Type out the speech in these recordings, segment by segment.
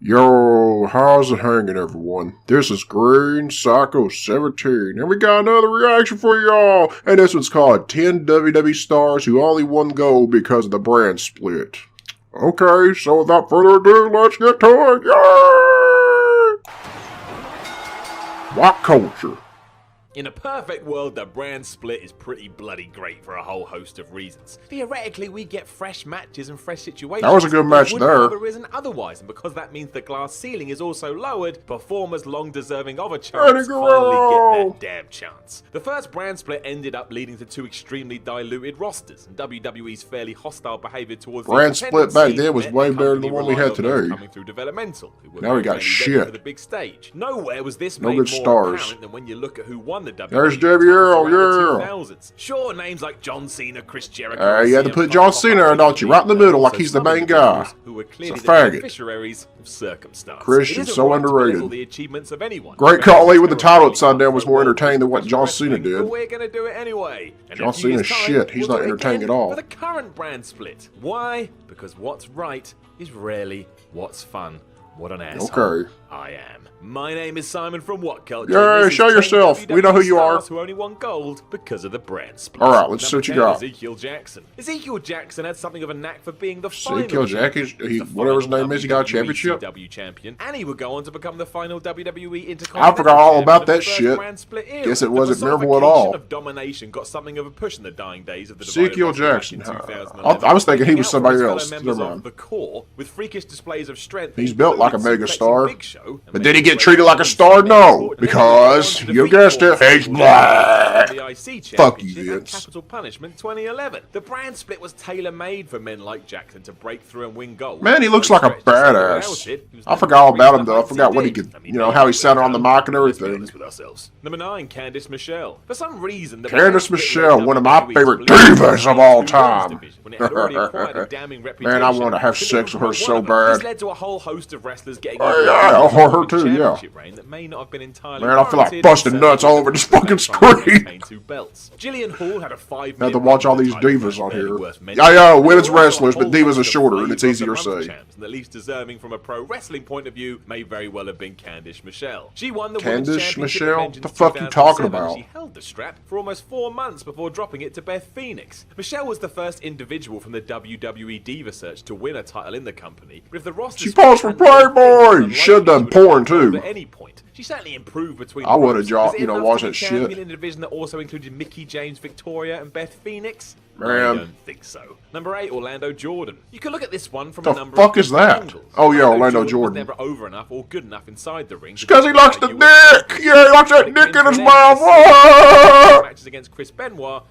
Yo, how's it hanging, everyone? This is Green Psycho 17, and we got another reaction for y'all. And this one's called 10 WWE stars who only won gold because of the brand split. Okay, so without further ado, let's get to it. Yay! What culture? In a perfect world, the brand split is pretty bloody great for a whole host of reasons. Theoretically, we get fresh matches and fresh situations. That was a good match there. Have arisen otherwise, and because that means the glass ceiling is also lowered, performers long deserving of a chance finally get their damn chance. The first brand split ended up leading to two extremely diluted rosters, and WWE's fairly hostile behavior towards the brand split back then was way better than the one we had today. Coming through developmental, now we got shit. For the big stage. Nowhere was this no made good more stars. apparent than when you look at who won the WWE. There's JBL, yeah. Sure, names like John Cena, Chris Jericho. You had to put John Cena there, don't you? Right in the middle, like he's the main guy. Who were clearly the faggot. Beneficiaries of circumstance. Christian, so underrated. The achievements of anyone. Great Khali with the title upside down was more entertaining than what John Cena did. But we're gonna do it anyway. And John Cena's shit. He's not entertaining at all. For the current brand split. Why? Because what's right is rarely what's fun. What an asshole. Okay. I am. My name is Simon from What Culture. Yeah, show yourself. We know who you are. Who only won gold because of the brand split. All right, let's see what you got. Ezekiel Jackson. Ezekiel Jackson had something of a knack for being the Ezekiel Jackson, whatever his name is, he got a championship. W champion, and he would go on to become the final WWE Intercontinental. I forgot all about that shit. Guess it wasn't memorable at all. Of domination got something of a push in the dying days of the Ezekiel Jackson. I was thinking he was somebody else. Never mind. The core with freakish displays of strength. He's built like a mega star, but did he get treated like a star? No, because you guessed it, he's black. Fuck you, Vince. Capital Punishment 2011. The brand split was tailor-made for men like Jackson to break through and win gold. Man, he looks like a badass. I forgot all about him though. I forgot what he could, how he sounded on the mic and everything. Number 9, Candice Michelle. For some reason, Candice Michelle, one of my favorite divas of all time. Man, I want to have sex with her so bad. This led to a whole host of wrestlers getting her too, yeah. Not have been entirely man, I feel like busting nuts all over this fucking screen. Jillian Hall had a 5-minute. I have to watch all these divas on here. Yeah, women's wrestlers, but divas are shorter and it's easier to say. The least deserving from a pro wrestling point of view may very well have been Candice Michelle. She won the Candice Michelle? What the fuck you talking about? She held the strap for almost 4 months before dropping it to Beth Phoenix. Michelle was the first individual from the WWE Diva Search to win a title in the company. But if the roster she posed for Playboy. Should have done porn too. At any point. She certainly improved between. I would have dropped, watched that shit. In a division that also included Mickie James, Victoria, and Beth Phoenix. Man. I don't think so. Number 8, Orlando Jordan. You can look at this one from a number of is that? Angles. Oh yeah, Orlando Jordan. Was never over enough or good enough inside the ring. Because he likes the dick. Yeah, he likes that dick in his mouth. Matches against Chris Benoit.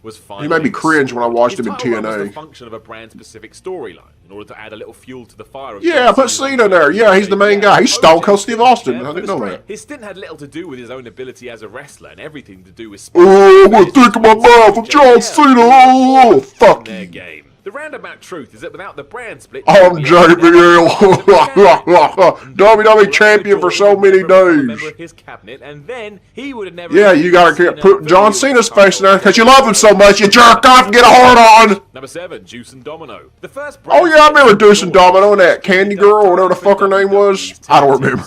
Was fine. He made me cringe when I watched him in TNA. Was the function of a brand-specific storyline in order to add a little fuel to the fire. Yeah, put Cena there. Yeah, he's the main guy. He's Stone Cold Steve Austin. I didn't know that. His stint had little to do with his own ability as a wrestler and everything to do with. Oh, what dick in my mouth of John Cena. Oh, fuck you. Game. The roundabout truth is that without the brand split, I'm JBL, WWE champion for so many days. His cabinet, and then he would have never. Yeah, you gotta put John Cena's face in there because you love him so much. You jerk off and get a hard on. Number 7, Juice and Domino. The first. Oh yeah, I remember Juice and Domino and that Candy Girl or whatever the fuck her name was. I don't remember.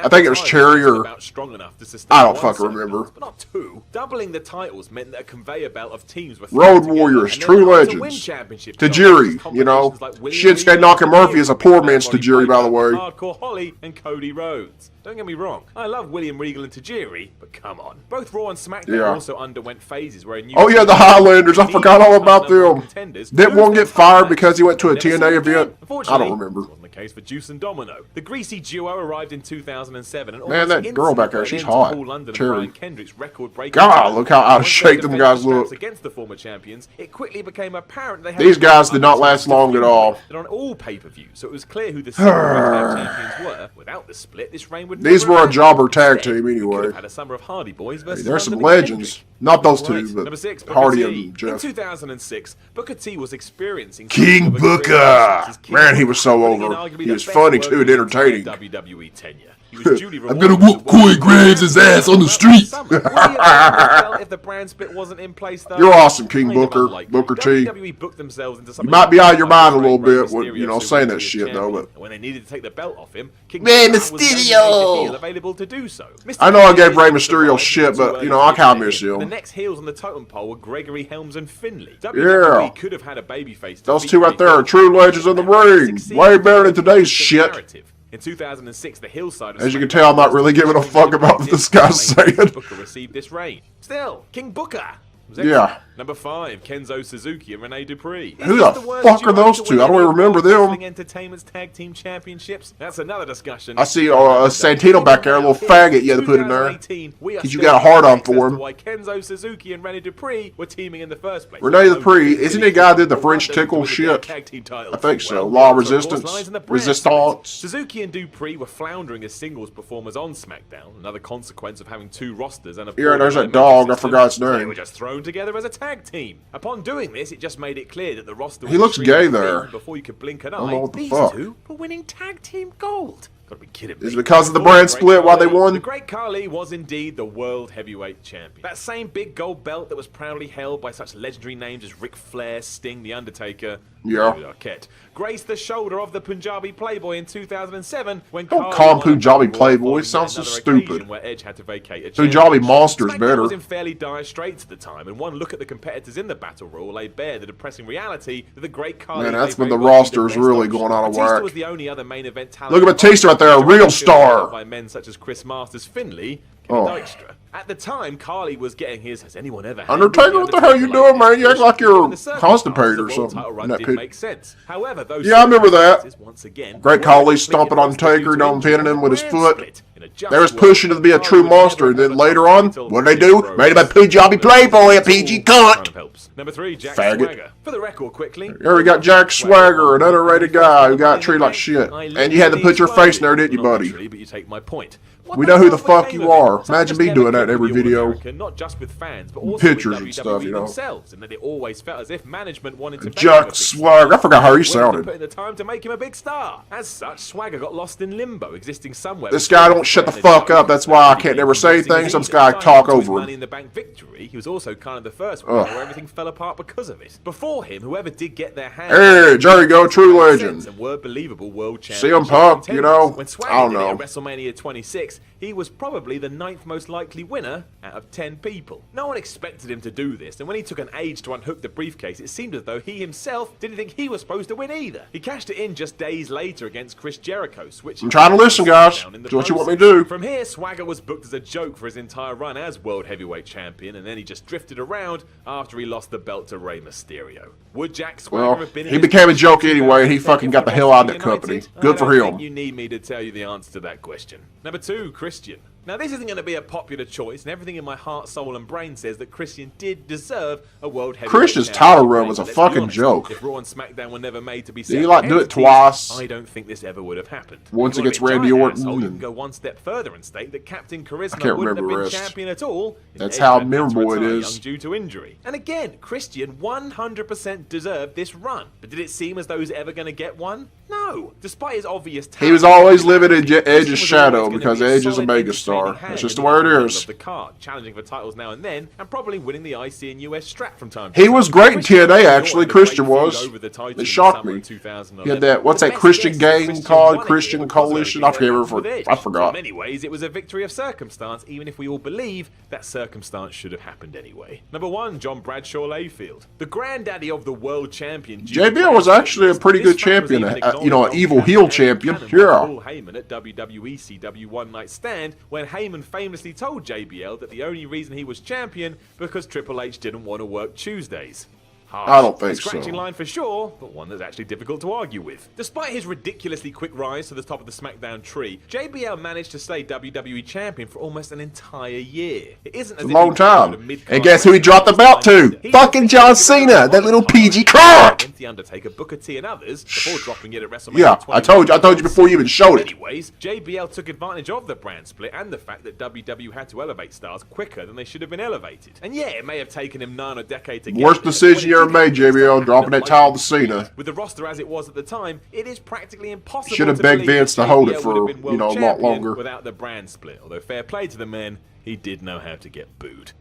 I think it was Cherry or I don't fucking remember. But not 2. Doubling the titles meant that a conveyor belt of teams were Road Warriors, True Legends. Tajiri, Shinsuke Nakamura is a poor man's Tajiri, by the way. Hardcore Holly and Cody Rhodes. Don't get me wrong, I love William Regal and Tajiri, but come on. Both Raw and SmackDown also underwent phases where a new... Oh yeah, the Highlanders, I forgot all about them. Didn't one get fired because he went to a TNA event? I don't remember. Case for Juice and Domino. The greasy duo arrived in 2007 and man, that girl back there, she's hot. Cherry. God, look how out of shape them guys look. Against the former champions, it quickly became apparent they had these guys did not last long at all. On all pay-per-views, so it was clear who the champions were. Without the split, this reign would. These were a jobber tag team anyway. Had a summer of Hardy Boys versus there's some legends. Not those two, but Number 6, Hardy and Jeff. In 2006, Booker T was experiencing King Booker. Man, he was so over. He was funny too and entertaining. WWE tenure. He was duly I'm gonna rewarded whoop Corey Graves' ass on the street. If the brand split wasn't in place, though, You're awesome, King kind of Booker. unlikely. Booker T. WWE booked themselves into You something might be out of your mind a like little Rey bit when, you know, Mysterio saying that as shit, though, champion. but... When they needed to take the belt off him, King Rey Booker was the only Mysterio. major heel available to do so. I know I gave Rey Mysterio Mysterio shit, but, you know, I can't miss The him. next heels on the totem pole were Gregory Helms and Finlay. Yeah. WWE could have had a babyface. Those two right there are true legends of the ring. Way better than today's shit. In 2006, the hillside of As you can tell, I'm not really giving a fuck about what this guy's saying. Booker received this reign. Still, King Booker. Yeah. Number 5, Kenzo Suzuki and Rene Dupree. Who the fuck are those two? I don't even remember them. Entertainment's Tag Team Championships. That's another discussion. I see Santino back there, a little faggot you had to put in there. Because you got a hard on for him. Why Kenzo Suzuki and Rene Dupree were teaming in the first place. Rene Dupree, isn't he the guy that did the French tickle shit? I think so. Law of Resistance. Resistance. Suzuki and Dupree were floundering as singles performers on SmackDown. Another consequence of having two rosters and a... Yeah, there's that dog. I forgot its They name. were just thrown together as a tag team. Upon doing this, it just made it clear that the roster He was looks extremely gay there. thin before you could blink an eye. I don't know what the These fuck. two were winning tag team gold. Gotta be kidding me. Is it because of the brand split why they won? The Great Khali was indeed the World Heavyweight Champion. That same big gold belt that was proudly held by such legendary names as Ric Flair, Sting, The Undertaker, Yeah. David Arquette, graced the shoulder of the Punjabi Playboy in 2007 when Don't Khali call him won a Punjabi Raw Playboy. following Sounds so another stupid. occasion where Edge had to vacate a Punjabi championship. Monster's SmackDown better. was in fairly dire straits at the time, and one look at the competitors in the Battle Royal lay bare the depressing reality that the Great Khali... Man, that's may when the very well be roster is best really option. going out of Batista whack. was the only other main event talent... Look at Batista right there, a real star. ...by men such as Chris Masters, Finlay, Oh. Dykstra. At the time, Khali was getting his "Has anyone ever?" Undertaker, what the hell you doing, man? You act like you're constipated or something in that pit. Make sense. However, those Yeah, I remember that. once again, Great Khali stomping on Taker, don't pinning him with his foot. They was pushing to be a true monster, and then later on, what did they do? Made him a Punjabi Playboy, a PG cunt. Number 3, Jack Faggot. Swagger. For the record, quickly. Here we got Jack Swagger, an underrated guy who got treated like shit. And you had to put your face in there, didn't you, buddy? But you take my point. We know who the fuck you are. Imagine me doing that in every video. Not just with fans, but also Pictures with and stuff, you know. themselves, and that it always felt as if management wanted to make him a Jack big Swagger. I forgot how he star, willing to sounded. put in the time to make him a big star. As such, Swagger got lost in limbo, existing somewhere. This guy don't shut the fuck up. That's why I can't never say anything. Some guy talk over Money him. in the Bank victory, he was also kind of the first one where everything fell apart because of it. Before him, whoever did get their hands Hey, there you go, true legend. and were believable world CM champions. Punk, you know, When Swagger I don't did it know. at WrestleMania 26, he was probably the 9th most likely winner out of 10 people. No one expected him to do this, and when he took an age to unhook the briefcase, it seemed as though he himself didn't think he was supposed to win either. He cashed it in just days later against Chris Jericho, switching... I'm trying to listen, guys. Do what you want me to do. From here, Swagger was booked as a joke for his entire run as World Heavyweight Champion, and then he just drifted around after he lost the belt to Rey Mysterio. Would Jack Swagger Well, have been in he his became a joke position anyway, and he to fucking take got the it hell out of that United? company. I Good for don't think him. you need me to tell you the answer to that question. Number 2, Christian. Now, this isn't going to be a popular choice, and everything in my heart, soul, and brain says that Christian did deserve a World Heavyweight Christian's Championship title run was a Let's be fucking honest, joke. If Raw and SmackDown were never made to be Did he, separate like, do it entities, twice? I don't think this ever would have happened. Once If you against want to be a Randy giant Orton asshole, you and- can go one step further and state that Captain Charisma can't wouldn't have remember been the rest. champion at all. if That's Edge how hadn't had to memorable it retire is. young due to injury. And again, Christian 100% deserved this run. But did it seem as though he was ever going to get one? No. Despite his obvious talent, He was always living in Christian Edge's was shadow always gonna because be a Edge is a solid, megastar. entertaining That's hand just in the way it middle is. of the card, challenging for titles now and then, and probably winning the IC and US strap from time to He time. was great in Christian TNA, was actually. a great Christian feud was. over the title It in the shocked summer me. of 2011. He had that, what's The that best Christian guess gang Christian called? won it Christian was Coalition? over I forget. with Edge. I forgot. In many ways, it was a victory of circumstance, even if we all believe that circumstance should have happened anyway. Number 1, John Bradshaw Layfield. The granddaddy of the world champion. JBL was actually a pretty good champion, you know, an evil heel champion. Yeah. Paul Heyman at WWE CW One Night Stand, when Heyman famously told JBL that the only reason he was champion because Triple H didn't want to work Tuesdays. Harsh. I don't think A scratching so. line for sure, but one that's actually difficult to argue with. Despite his ridiculously quick rise to the top of the SmackDown tree, JBL managed to stay WWE champion for almost an entire year. It isn't as A if long he followed a time. mid-card And guess who he dropped the belt to? He Fucking John Cena, that little PG cunt. The Undertaker, Booker T, and others before dropping it at WrestleMania. Yeah, I told you before you even showed it. Anyways, JBL took advantage of the brand split and the fact that WWE had to elevate stars quicker than they should have been elevated. And yeah, it may have taken him 9 or decade to get Worst there, decision but you here in May, JBL, dropping that towel to Cena. With the roster as it was at the time, it is practically impossible. Should have to begged believe Vince to JBL hold it would for, have been world a lot champion longer. without the brand split. Although fair play to the man, he did know how to get booed.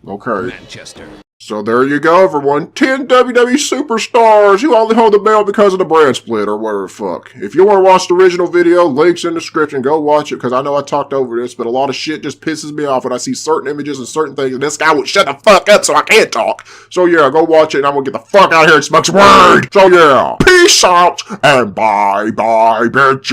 Okay. Manchester. So there you go, everyone. 10 WWE superstars who only hold the belt because of the brand split or whatever the fuck. If you want to watch the original video, links in the description. Go watch it because I know I talked over this, but a lot of shit just pisses me off when I see certain images and certain things, and this guy would shut the fuck up so I can't talk. So yeah, go watch it, and I'm going to get the fuck out of here and smoke some weed. So yeah, peace out, and bye-bye, bitches.